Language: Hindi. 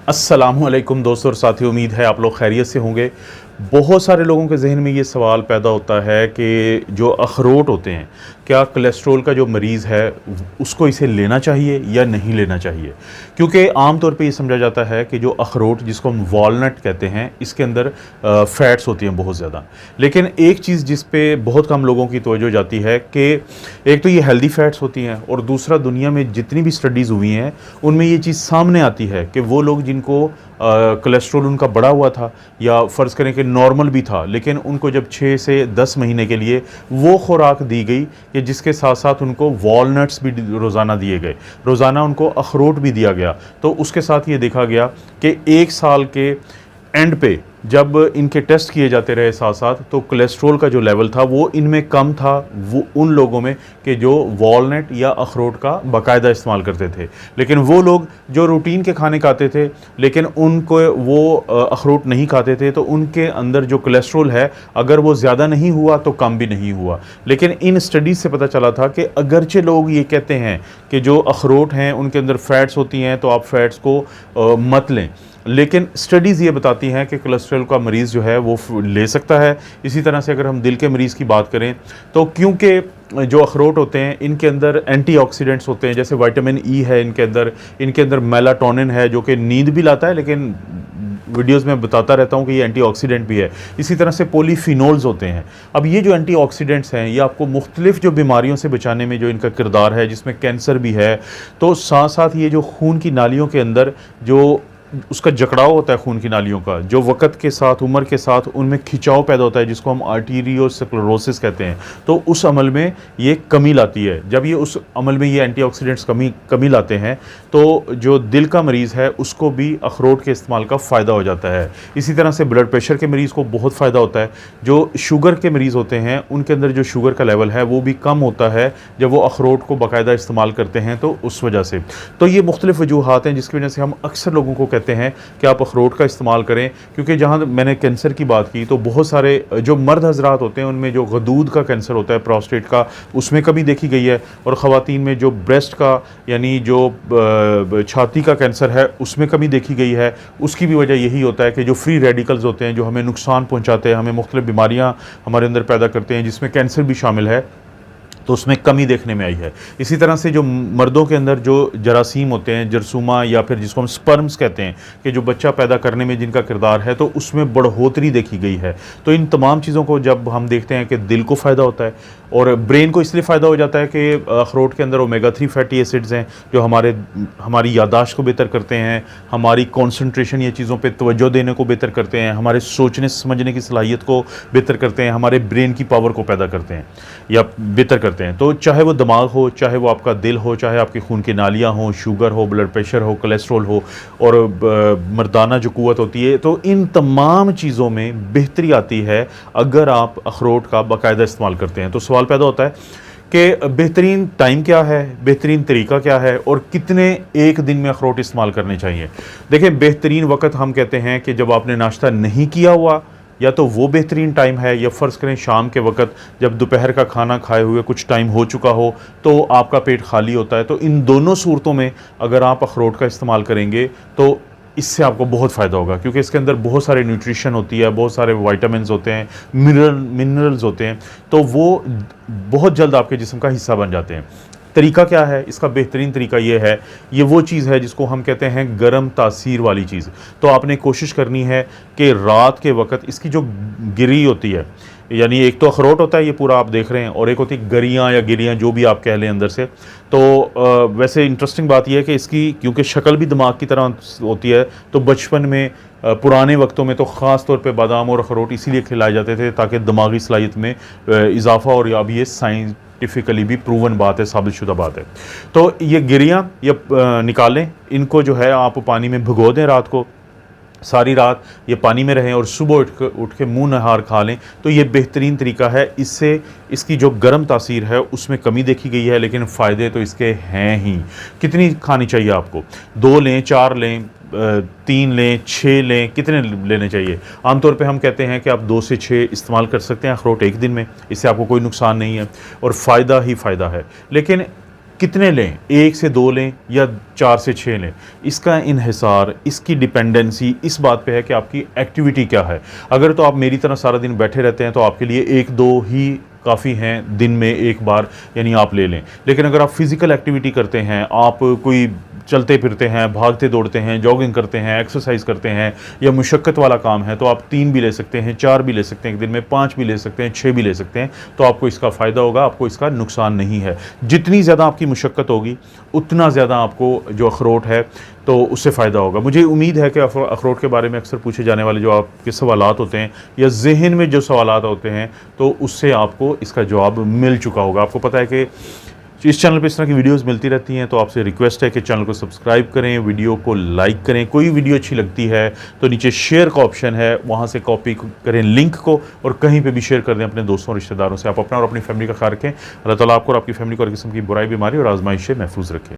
अस्सलामुअलैकुम दोस्तों और साथियों, उम्मीद है आप लोग खैरियत से होंगे। बहुत सारे लोगों के जहन में ये सवाल पैदा होता है कि जो अखरोट होते हैं, क्या कोलेस्ट्रॉल का जो मरीज़ है उसको इसे लेना चाहिए या नहीं लेना चाहिए। क्योंकि आम तौर पे ये समझा जाता है कि जो अखरोट, जिसको हम वॉलनट कहते हैं, इसके अंदर फ़ैट्स होती हैं बहुत ज़्यादा। लेकिन एक चीज़ जिस पे बहुत कम लोगों की तवज्जो जाती है कि एक तो ये हेल्दी फ़ैट्स होती हैं, और दूसरा दुनिया में जितनी भी स्टडीज़ हुई हैं उनमें ये चीज़ सामने आती है कि वो लोग जिनको कोलेस्ट्रॉल उनका बढ़ा हुआ था, या फ़र्ज़ करें कि नॉर्मल भी था, लेकिन उनको जब 6 से 10 महीने के लिए वो खुराक दी गई कि जिसके साथ साथ उनको वॉलनट्स भी रोज़ाना दिए गए, रोज़ाना उनको अखरोट भी दिया गया, तो उसके साथ ये देखा गया कि 1 साल के एंड पे जब इनके टेस्ट किए जाते रहे साथ साथ, तो कोलेस्ट्रॉल का जो लेवल था वो इनमें कम था, वो उन लोगों में कि जो वॉलनट या अखरोट का बाकायदा इस्तेमाल करते थे। लेकिन वो लोग जो रूटीन के खाने खाते थे लेकिन उनको वो अखरोट नहीं खाते थे, तो उनके अंदर जो कोलेस्ट्रॉल है अगर वो ज़्यादा नहीं हुआ तो कम भी नहीं हुआ। लेकिन इन स्टडीज़ से पता चला था कि अगरचे लोग ये कहते हैं कि जो अखरोट हैं उनके अंदर फ़ैट्स होती हैं तो आप फ़ैट्स को मत लें, लेकिन स्टडीज़ ये बताती हैं कि कोलेस्ट्रॉल का मरीज़ जो है वो ले सकता है। इसी तरह से अगर हम दिल के मरीज़ की बात करें तो क्योंकि जो अखरोट होते हैं इनके अंदर एंटीऑक्सीडेंट्स होते हैं, जैसे विटामिन ई है इनके अंदर मेलाटोनिन है जो कि नींद भी लाता है, लेकिन वीडियोज़ में बताता रहता हूँ कि ये एंटीऑक्सीडेंट भी है। इसी तरह से पॉलीफिनोल्स होते हैं। अब ये जो एंटीऑक्सीडेंट्स हैं ये आपको मुख्तलिफ़ जो बीमारियों से बचाने में जो इनका किरदार है, जिसमें कैंसर भी है, तो साथ साथ ये जो खून की नालियों के अंदर जो उसका जकड़ाव होता है, खून की नालियों का जो वक़्त के साथ, उम्र के साथ उनमें खिंचाव पैदा होता है, जिसको हम आर्टीरियोस्क्लेरोसिस कहते हैं, तो उस अमल में ये कमी लाती है। जब ये उस अमल में ये एंटीऑक्सीडेंट्स कमी लाते हैं तो जो दिल का मरीज़ है उसको भी अखरोट के इस्तेमाल का फ़ायदा हो जाता है। इसी तरह से ब्लड प्रेशर के मरीज़ को बहुत फ़ायदा होता है। जो शुगर के मरीज़ होते हैं उनके अंदर जो शुगर का लेवल है वो भी कम होता है जब वो अखरोट को बाकायदा इस्तेमाल करते हैं, तो उस वजह से। तो ये मुख्तलिफ़ वजूहात हैं जिसकी वजह से हम अक्सर लोगों को कहते हैं कि आप अखरोट का इस्तेमाल करें। क्योंकि जहां मैंने कैंसर की बात की तो बहुत सारे जो मर्द हजरात होते हैं उनमें जो गदूद का कैंसर होता है, प्रोस्टेट का, उसमें कमी देखी गई है, और ख़वातीन में जो ब्रेस्ट का यानी जो छाती का कैंसर है उसमें कमी देखी गई है। उसकी भी वजह यही होता है कि जो फ्री रेडिकल्स होते हैं जो हमें नुकसान पहुंचाते हैं, हमें मुख्तलिफ बीमारियां हमारे अंदर पैदा करते हैं, जिसमें कैंसर भी शामिल है, तो उसमें कमी देखने में आई है। इसी तरह से जो मर्दों के अंदर जो जरासीम होते हैं, जरसूमा, या फिर जिसको हम स्पर्म्स कहते हैं, कि जो बच्चा पैदा करने में जिनका किरदार है, तो उसमें बढ़ोतरी देखी गई है। तो इन तमाम चीज़ों को जब हम देखते हैं कि दिल को फ़ायदा होता है और ब्रेन को इसलिए फ़ायदा हो जाता है कि अखरोट के अंदर ओमेगा 3 फैटी एसिड्स हैं जो हमारी यादाश्त को बेहतर करते हैं, हमारी कॉन्सनट्रेशन, ये चीज़ों पर तवज्जो देने को बेहतर करते हैं, हमारे सोचने समझने की सलाहियत को बेहतर करते हैं, हमारे ब्रेन की पावर को पैदा करते हैं या बेहतर करते हैं। तो चाहे वो दिमाग हो, चाहे वो आपका दिल हो, चाहे आपकी खून की नालियाँ हों, शुगर हो, ब्लड प्रेशर हो, कोलेस्ट्रॉल हो, और मर्दाना जो कुव्वत होती है, तो इन तमाम चीज़ों में बेहतरी आती है अगर आप अखरोट का बाकायदा इस्तेमाल करते हैं। तो सवाल पैदा होता है कि बेहतरीन टाइम क्या है, बेहतरीन तरीका क्या है, और कितने एक दिन में अखरोट इस्तेमाल करने चाहिए। देखें, बेहतरीन वक्त हम कहते हैं कि जब आपने नाश्ता नहीं किया हुआ, या तो वो बेहतरीन टाइम है, या फ़र्ज़ करें शाम के वक्त जब दोपहर का खाना खाए हुए कुछ टाइम हो चुका हो तो आपका पेट खाली होता है। तो इन दोनों सूरतों में अगर आप अखरोट का इस्तेमाल करेंगे तो इससे आपको बहुत फ़ायदा होगा, क्योंकि इसके अंदर बहुत सारे न्यूट्रिशन होती है, बहुत सारे विटामिन्स होते हैं, मिनरल्स होते हैं, तो वो बहुत जल्द आपके जिस्म का हिस्सा बन जाते हैं। तरीका क्या है इसका? बेहतरीन तरीका ये है, ये वो चीज़ है जिसको हम कहते हैं गर्म तासीर वाली चीज़। तो आपने कोशिश करनी है कि रात के वक्त इसकी जो गिरी होती है, यानी एक तो अखरोट होता है ये पूरा आप देख रहे हैं, और एक होती है गरियाँ या गिरियाँ, जो भी आप कह लें अंदर से। तो वैसे इंटरेस्टिंग बात यह है कि इसकी क्योंकि शक्ल भी दिमाग की तरह होती है, तो बचपन में पुराने वक्तों में तो ख़ास तौर पे बादाम और अखरोट इसीलिए खिलाए जाते थे ताकि दिमागी सलाहियत में इजाफा, और अब ये साइंटिफिकली भी प्रूवन बात है, साबितशुदा बात है। तो ये गिरियाँ ये निकालें, इनको जो है आप पानी में भिगो दें रात को, सारी रात ये पानी में रहें, और सुबह उठ के मुँह नहार खा लें। तो ये बेहतरीन तरीका है। इससे इसकी जो गर्म तासीर है उसमें कमी देखी गई है, लेकिन फ़ायदे तो इसके हैं ही। कितनी खानी चाहिए आपको? 2 लें, 4 लें, 3 लें, 6 लें, कितने लेने चाहिए? आमतौर पे हम कहते हैं कि आप 2 से 6 इस्तेमाल कर सकते हैं अखरोट एक दिन में, इससे आपको कोई नुकसान नहीं है और फ़ायदा ही फ़ायदा है। लेकिन कितने लें, 1 से 2 लें या 4 से 6 लें, इसका इन्हिसार, इसकी डिपेंडेंसी इस बात पे है कि आपकी एक्टिविटी क्या है। अगर तो आप मेरी तरह सारा दिन बैठे रहते हैं तो आपके लिए 1-2 ही काफ़ी हैं, दिन में 1 बार यानी आप ले लें। लेकिन अगर आप फिज़िकल एक्टिविटी करते हैं, आप कोई चलते फिरते हैं, भागते दौड़ते हैं, जॉगिंग करते हैं, एक्सरसाइज करते हैं या मुशक्क़त वाला काम है, तो आप 3 भी ले सकते हैं, 4 भी ले सकते हैं, एक दिन में 5 भी ले सकते हैं, 6 भी ले सकते हैं, तो आपको इसका फ़ायदा होगा, आपको इसका नुकसान नहीं है। जितनी ज़्यादा आपकी मुशक्क़त होगी उतना ज़्यादा आपको जो अखरोट है तो उससे फ़ायदा होगा। मुझे उम्मीद है कि अखरोट के बारे में अक्सर पूछे जाने वाले जो आपके सवालात होते हैं या ज़हन में जो सवालात होते हैं, तो उससे आपको इसका जवाब मिल चुका होगा। आपको पता है कि इस चैनल पे इस तरह की वीडियोस मिलती रहती हैं, तो आपसे रिक्वेस्ट है कि चैनल को सब्सक्राइब करें, वीडियो को लाइक करें। कोई वीडियो अच्छी लगती है तो नीचे शेयर का ऑप्शन है, वहाँ से कॉपी करें लिंक को और कहीं पे भी शेयर कर दें अपने दोस्तों और रिश्तेदारों से। आप अपना और अपनी फैमिली का ख्याल रखें। अल्लाह ताला आपको और आपकी फैमिली को हर किस्म की बुराई, बीमारी और आजमाइश से महफूज रखें।